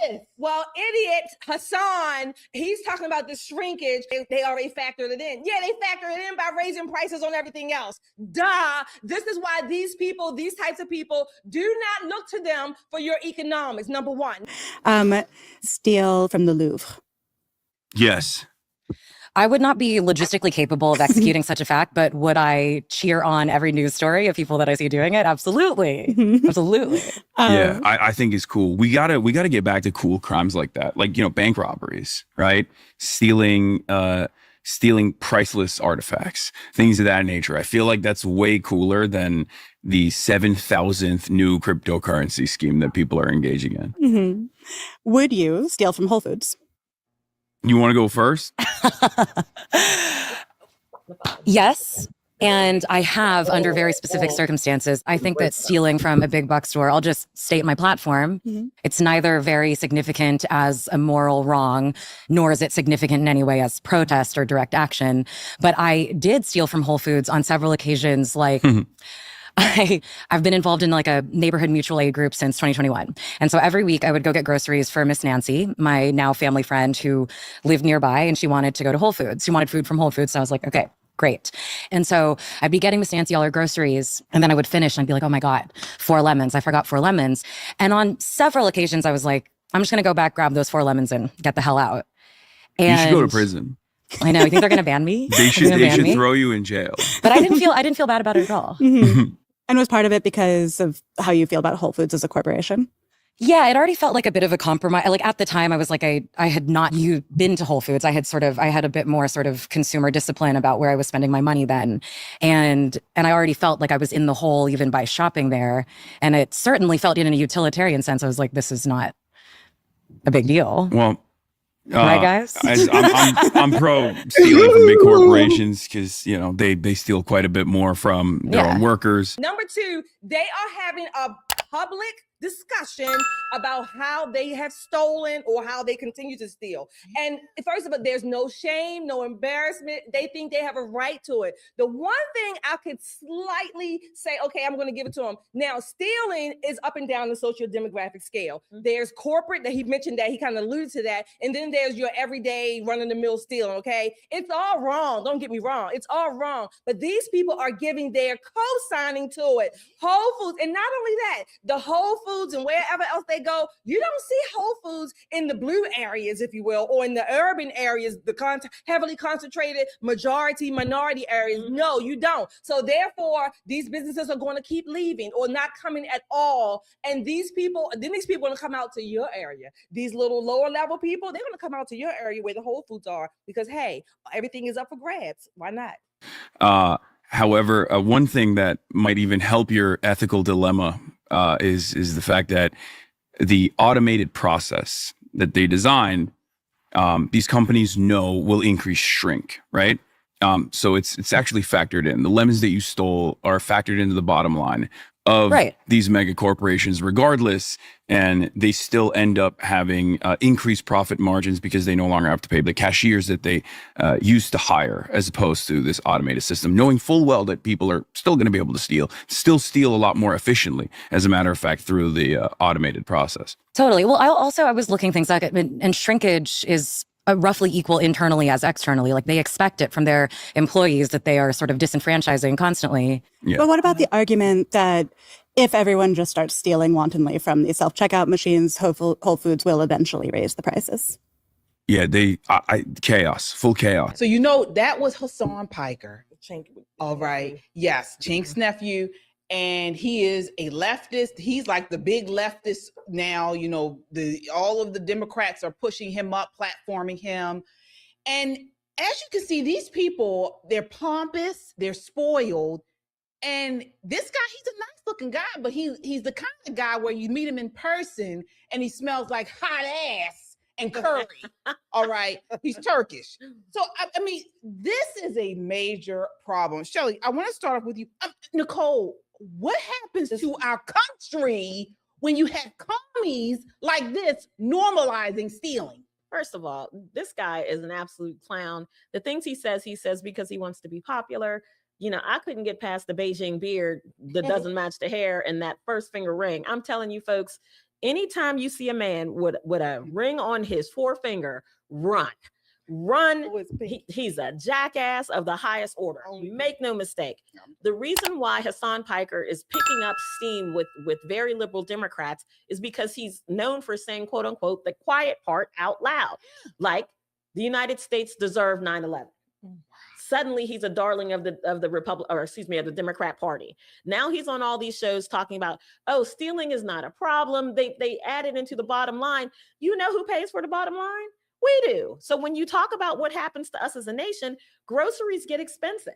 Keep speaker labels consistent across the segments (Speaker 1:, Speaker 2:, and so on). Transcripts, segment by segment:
Speaker 1: this. Well, idiot Hasan, he's talking about the shrinkage. They already factored it in. Yeah, they factored it in by raising prices on everything else. Duh. This is why these people, these types of people, do not look to them for your economics, number one.
Speaker 2: Steal from the Louvre.
Speaker 3: Yes.
Speaker 4: I would not be logistically capable of executing such a fact, but would I cheer on every news story of people that I see doing it? Absolutely. Absolutely.
Speaker 3: Yeah, I think it's cool. We gotta get back to cool crimes like that. Like, bank robberies, right? Stealing priceless artifacts, things of that nature. I feel like that's way cooler than the 7,000th new cryptocurrency scheme that people are engaging in.
Speaker 2: Mm-hmm. Would you steal from Whole Foods?
Speaker 3: You want to go first?
Speaker 4: Yes. And I have, under very specific circumstances. I think that stealing from a big box store, I'll just state my platform. It's neither very significant as a moral wrong, nor is it significant in any way as protest or direct action. But I did steal from Whole Foods on several occasions, like I've been involved in like a neighborhood mutual aid group since 2021. And so every week I would go get groceries for Miss Nancy, my now family friend who lived nearby, and she wanted to go to Whole Foods. She wanted food from Whole Foods. So I was like, okay, great. And so I'd be getting Miss Nancy all her groceries, and then I would finish and I'd be like, oh my God, 4 lemons. I forgot 4 lemons. And on several occasions I was like, I'm just going to go back, grab those 4 lemons and get the hell out. And
Speaker 3: you should go to prison.
Speaker 4: I know. You think they're going to ban me?
Speaker 3: They should throw you in jail.
Speaker 4: But I didn't feel bad about it at all.
Speaker 2: And was part of it because of how you feel about Whole Foods as a corporation?
Speaker 4: Yeah, it already felt like a bit of a compromise. Like at the time I was like, I had not been to Whole Foods. I had a bit more sort of consumer discipline about where I was spending my money then. And I already felt like I was in the hole even by shopping there. And it certainly felt in a utilitarian sense. I was like, this is not a big deal.
Speaker 3: Well,
Speaker 4: right, guys?
Speaker 3: I'm pro stealing from big corporations because, they steal quite a bit more from their own workers.
Speaker 1: Number 2, they are having a public discussion about how they have stolen or how they continue to steal. And first of all, there's no shame, no embarrassment. They think they have a right to it. The one thing I could slightly say, okay, I'm going to give it to them. Now, stealing is up and down the social demographic scale. There's corporate that he mentioned, that he kind of alluded to that. And then there's your everyday run-of-the-mill stealing, okay? It's all wrong. Don't get me wrong. It's all wrong. But these people are giving their co-signing to it. Whole Foods, and not only that, the Whole Foods and wherever else they go, you don't see Whole Foods in the blue areas, if you will, or in the urban areas, the heavily concentrated minority areas. No, you don't. So therefore, these businesses are going to keep leaving or not coming at all. And these people are going to come out to your area. These little lower level people, they're going to come out to your area where the Whole Foods are because, hey, everything is up for grabs. Why not?
Speaker 3: However, one thing that might even help your ethical dilemma is the fact that the automated process that they designed, these companies know will increase shrink, right? So it's actually factored in. The lemons that you stole are factored into the bottom line of these mega corporations regardless, and they still end up having increased profit margins because they no longer have to pay the cashiers that they used to hire, as opposed to this automated system, knowing full well that people are still going to be able to still steal a lot more efficiently, as a matter of fact, through the automated process.
Speaker 4: Totally. Well, I was looking things like, and shrinkage is roughly equal internally as externally. Like they expect it from their employees that they are sort of disenfranchising constantly.
Speaker 2: Yeah. But what about the argument that if everyone just starts stealing wantonly from the self-checkout machines, Whole Foods will eventually raise the prices?
Speaker 3: Yeah, chaos, full chaos.
Speaker 5: So that was Hasan Piker. All right. Yes, Chink's nephew. And he is a leftist. He's like the big leftist now. All of the Democrats are pushing him up, platforming him. And as you can see, these people, they're pompous, they're spoiled. And this guy, he's a nice looking guy, but he's the kind of guy where you meet him in person and he smells like hot ass and curry. All right. He's Turkish. So, I mean, this is a major problem. Shelley, I want to start off with you. Nicole, what happens to our country when you have commies like this normalizing stealing?
Speaker 6: First of all, this guy is an absolute clown. The things he says because he wants to be popular. I couldn't get past the Beijing beard that doesn't match the hair and that first finger ring. I'm telling you folks, Anytime you see a man with a ring on his forefinger, run. He's a jackass of the highest order. Make no mistake. The reason why Hasan Piker is picking up steam with very liberal Democrats is because he's known for saying, quote unquote, the quiet part out loud, like the United States deserved 9/11. Suddenly he's a darling of the Republic, or excuse me, of the Democrat Party. Now he's on all these shows talking about, oh, stealing is not a problem. They added into the bottom line. You know who pays for the bottom line? We do. So when you talk about what happens to us as a nation, groceries get expensive.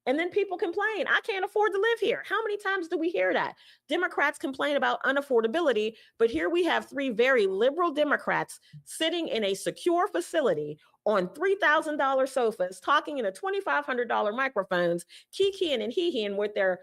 Speaker 6: And then people complain, I can't afford to live here. How many times do we hear that? Democrats complain about unaffordability, but here we have 3 very liberal Democrats sitting in a secure facility on $3,000 sofas, talking into $2,500 microphones, kikiing and hee-heeing with their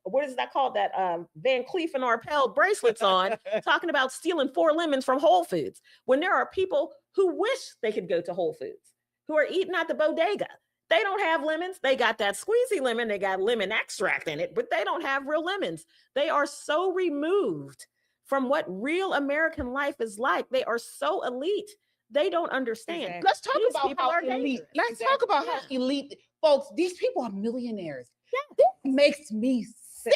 Speaker 6: what is that called? That Van Cleef and Arpels bracelets on, talking about stealing 4 lemons from Whole Foods, when there are people who wish they could go to Whole Foods, who are eating at the bodega. They don't have lemons. They got that squeezy lemon. They got lemon extract in it, but they don't have real lemons. They are so removed from what real American life is like. They are so elite. They don't understand.
Speaker 1: Exactly.
Speaker 5: Let's talk
Speaker 6: These
Speaker 5: about
Speaker 6: people
Speaker 5: how
Speaker 6: are
Speaker 5: elite.
Speaker 6: dangerous.
Speaker 5: Let's talk about how elite, folks. These people are millionaires. This makes me sick.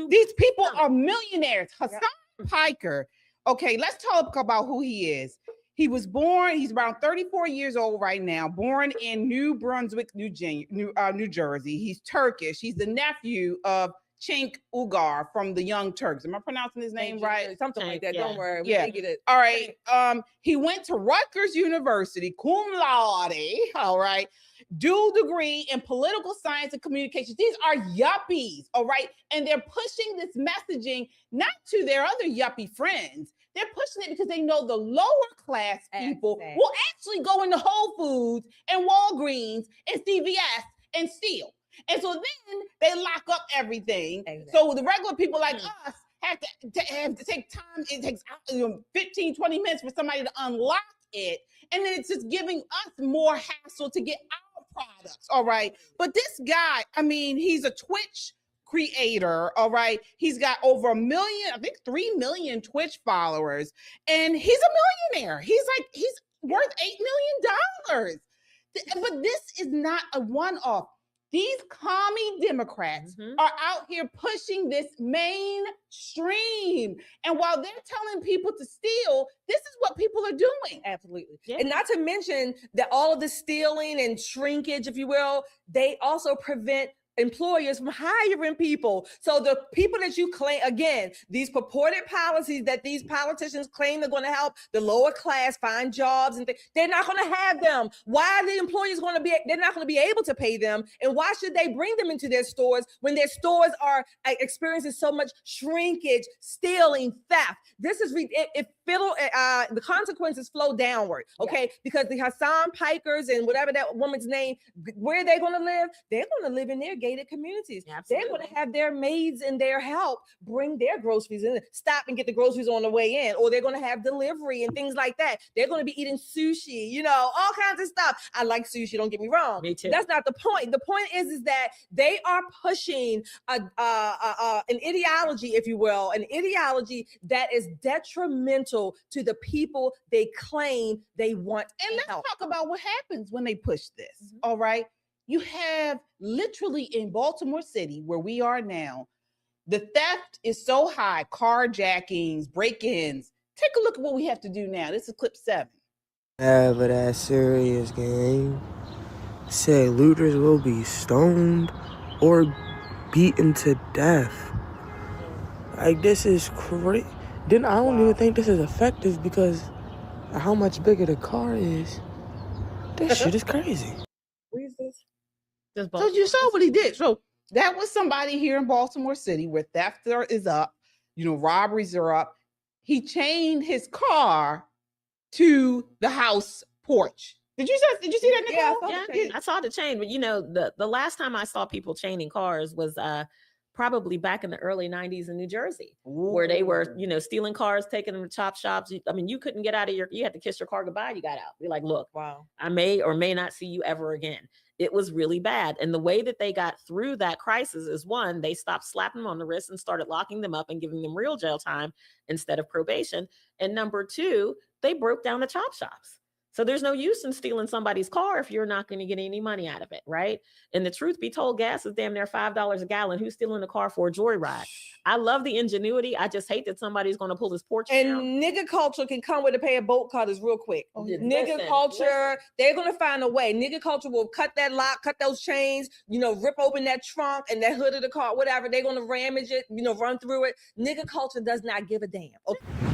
Speaker 5: These people are millionaires. Hasan Piker. Okay, let's talk about who he is. He was born, he's around 34 years old right now, born in New Brunswick, New Jersey. He's Turkish. He's the nephew of Cenk Uygur from the Young Turks. Am I pronouncing his name right?
Speaker 1: Something like that.
Speaker 6: Yeah.
Speaker 1: Don't worry.
Speaker 5: Yeah.
Speaker 1: Get it.
Speaker 5: All right. He went to Rutgers University, cum laude. All right. Dual degree in political science and communications. These are yuppies. All right. And they're pushing this messaging not to their other yuppie friends. They're pushing it because they know the lower class people will actually go into Whole Foods and Walgreens and CVS and steal. And so then they lock up everything. So the regular people like us have to take time. It takes 15, 20 minutes for somebody to unlock it. And then it's just giving us more hassle to get our products. All right. But this guy, I mean, he's a Twitch creator. All right. He's got over 1 million, I think 3 million Twitch followers. And he's a millionaire. He's worth $8 million. But this is not a one-off. These commie Democrats are out here pushing this mainstream. And while they're telling people to steal, this is what people are doing.
Speaker 1: Absolutely.
Speaker 6: Yeah.
Speaker 1: And not to mention that all of the stealing and shrinkage, if you will, they also prevent employers from hiring people. So the people that you claim, again, these purported policies that these politicians claim they're going to help the lower class find jobs and they're not going to have them. Why are the employers going to be, they're not going to be able to pay them? And why should they bring them into their stores when their stores are experiencing so much shrinkage, stealing, theft? This is, the consequences flow downward, okay? Because the Hasan Pikers and whatever that woman's name, where are they going to live? They're going to live in their gated communities. Absolutely. They're going to have their maids and their help bring their groceries in, stop and get the groceries on the way in, or they're going to have delivery and things like that. They're going to be eating sushi, all kinds of stuff. I like sushi, don't get me wrong.
Speaker 6: Me too.
Speaker 1: That's not the point. The point is that they are pushing an ideology, if you will, an ideology that is detrimental to the people they claim they want
Speaker 5: and let's
Speaker 1: help.
Speaker 5: talk about what happens when they push this. All right. You have literally in Baltimore City, where we are now, the theft is so high, carjackings, break-ins. Take a look at what we have to do now. This is clip 7.
Speaker 7: Yeah, but that's serious, gang. Said looters will be stoned or beaten to death. Like, this is crazy. Then I don't even think this is effective because of how much bigger the car is. This shit is crazy.
Speaker 1: Where is this?
Speaker 5: So you saw what he did. So that was somebody here in Baltimore City where theft is up, robberies are up. He chained his car to the house porch. Did you see that, Nicole?
Speaker 6: Yeah, I saw the chain, but the last time I saw people chaining cars was probably back in the early 90s in New Jersey, where they were, stealing cars, taking them to chop shops. I mean, you couldn't get out of you had to kiss your car goodbye. You got out. You're like, look, wow, I may or may not see you ever again. It was really bad. And the way that they got through that crisis is, one, they stopped slapping them on the wrist and started locking them up and giving them real jail time instead of probation. And number two, they broke down the chop shops. So there's no use in stealing somebody's car if you're not going to get any money out of it, right? And the truth be told, gas is damn near $5 a gallon. Who's stealing a car for a joyride? I love the ingenuity. I just hate that somebody's going to pull his porch down.
Speaker 1: And nigga culture can come with a pair of bolt cutters real quick. Nigga culture, they're going to find a way. Nigga culture will cut that lock, cut those chains, rip open that trunk and that hood of the car, whatever. They're going to ramage it, run through it. Nigga culture does not give a damn. Okay.